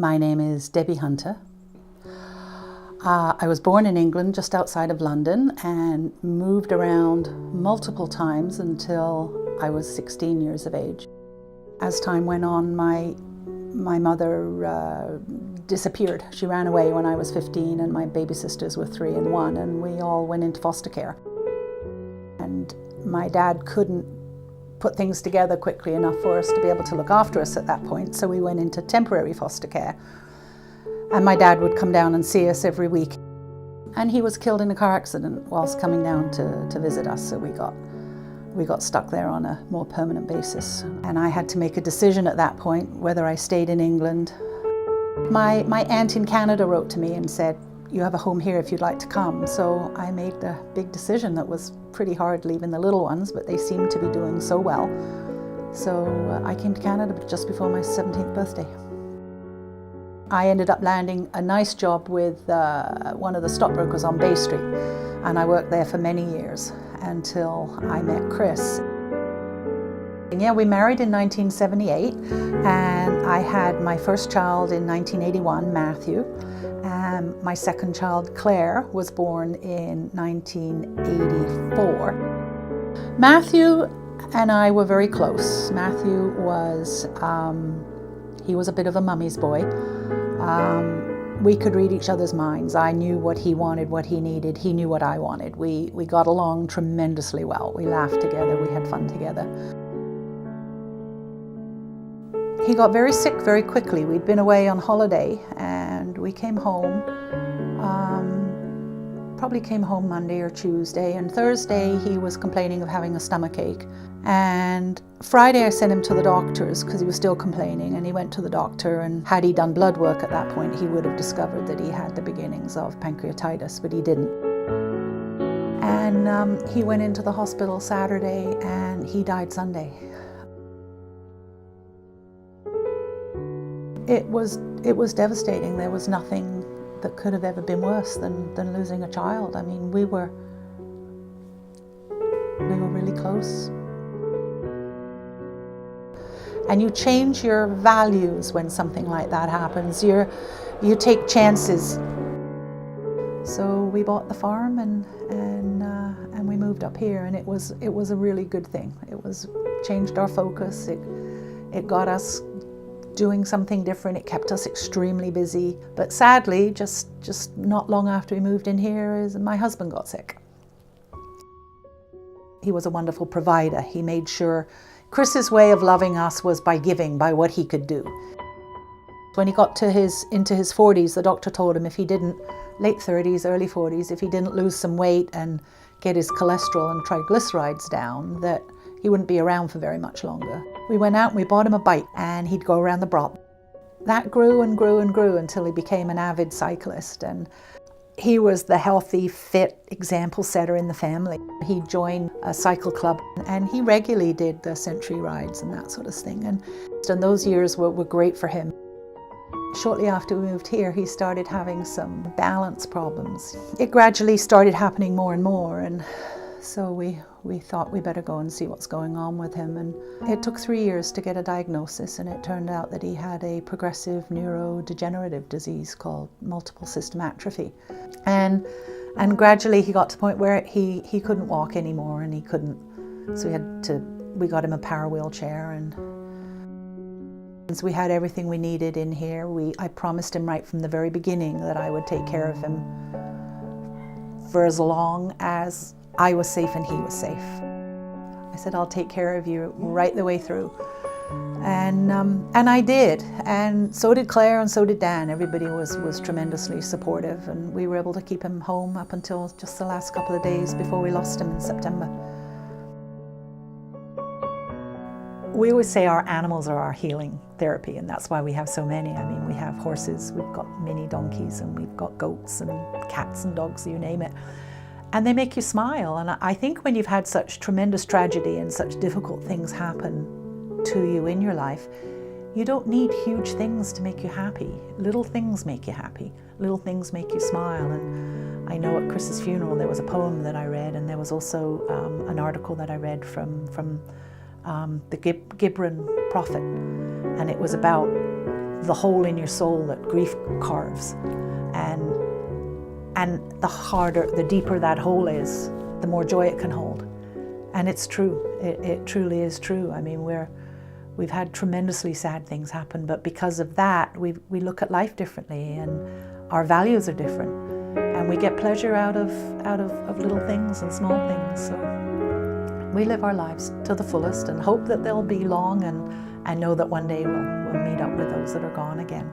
My name is Debbie Hunter. I was born in England, just outside of London, and moved around multiple times until I was 16 years of age. As time went on, my mother disappeared. She ran away when I was 15, and my baby sisters were 3 and 1, and we all went into foster care. And my dad couldn't put things together quickly enough for us to be able to look after us at that point, so we went into temporary foster care. And my dad would come down and see us every week. And he was killed in a car accident whilst coming down to visit us, so we got stuck there on a more permanent basis. And I had to make a decision at that point whether I stayed in England. My aunt in Canada wrote to me and said, "You have a home here if you'd like to come." So I made the big decision that was pretty hard leaving the little ones, but they seemed to be doing so well. So I came to Canada just before my 17th birthday. I ended up landing a nice job with one of the stockbrokers on Bay Street, and I worked there for many years until I met Chris. And yeah, we married in 1978, and I had my first child in 1981, Matthew. My second child, Claire, was born in 1984. Matthew and I were very close. Matthew was, he was a bit of a mummy's boy. We could read each other's minds. I knew what he wanted, what he needed. He knew what I wanted. We got along tremendously well. We laughed together, we had fun together. He got very sick very quickly. We'd been away on holiday and we came home, probably came home Monday or Tuesday, and Thursday he was complaining of having a stomachache. And Friday I sent him to the doctors because he was still complaining, and he went to the doctor, and had he done blood work at that point he would have discovered that he had the beginnings of pancreatitis, but he didn't. And he went into the hospital Saturday and he died Sunday. It was devastating. There was nothing that could have ever been worse than losing a child. I mean, we were really close. And you change your values when something like that happens. You take chances. So we bought the farm and we moved up here, and it was a really good thing. It changed our focus. It got us doing something different. It kept us extremely busy. But sadly, just not long after we moved in here, my husband got sick. He was a wonderful provider. He made sure. Chris's way of loving us was by giving, by what he could do. When he got into his 40s, the doctor told him late 30s, early 40s, if he didn't lose some weight and get his cholesterol and triglycerides down, that he wouldn't be around for very much longer. We went out and we bought him a bike, and he'd go around the Brop. That grew and grew and grew until he became an avid cyclist, and he was the healthy, fit example setter in the family. He joined a cycle club, and he regularly did the century rides and that sort of thing. And those years were great for him. Shortly after we moved here, he started having some balance problems. It gradually started happening more and more, and so we thought we better go and see what's going on with him. And it took 3 years to get a diagnosis, and it turned out that he had a progressive neurodegenerative disease called multiple system atrophy. And gradually he got to the point where he couldn't walk anymore, and he couldn't, so we got him a power wheelchair, and so we had everything we needed in here. I promised him right from the very beginning that I would take care of him for as long as I was safe and he was safe. I said, I'll take care of you right the way through. And I did. And so did Claire, and so did Dan. Everybody was tremendously supportive, and we were able to keep him home up until just the last couple of days before we lost him in September. We always say our animals are our healing therapy, and that's why we have so many. I mean, we have horses, we've got mini donkeys, and we've got goats and cats and dogs, you name it. And they make you smile. And I think when you've had such tremendous tragedy and such difficult things happen to you in your life, you don't need huge things to make you happy. Little things make you happy. Little things make you smile. And I know at Chris's funeral there was a poem that I read, and there was also an article that I read from the Gibran prophet. And it was about the hole in your soul that grief carves. And the harder, the deeper that hole is, the more joy it can hold. And it's true. It truly is true. I mean, we've had tremendously sad things happen, but because of that, we look at life differently, and our values are different, and we get pleasure out of little things and small things. So we live our lives to the fullest and hope that they'll be long, and know that one day we'll meet up with those that are gone again.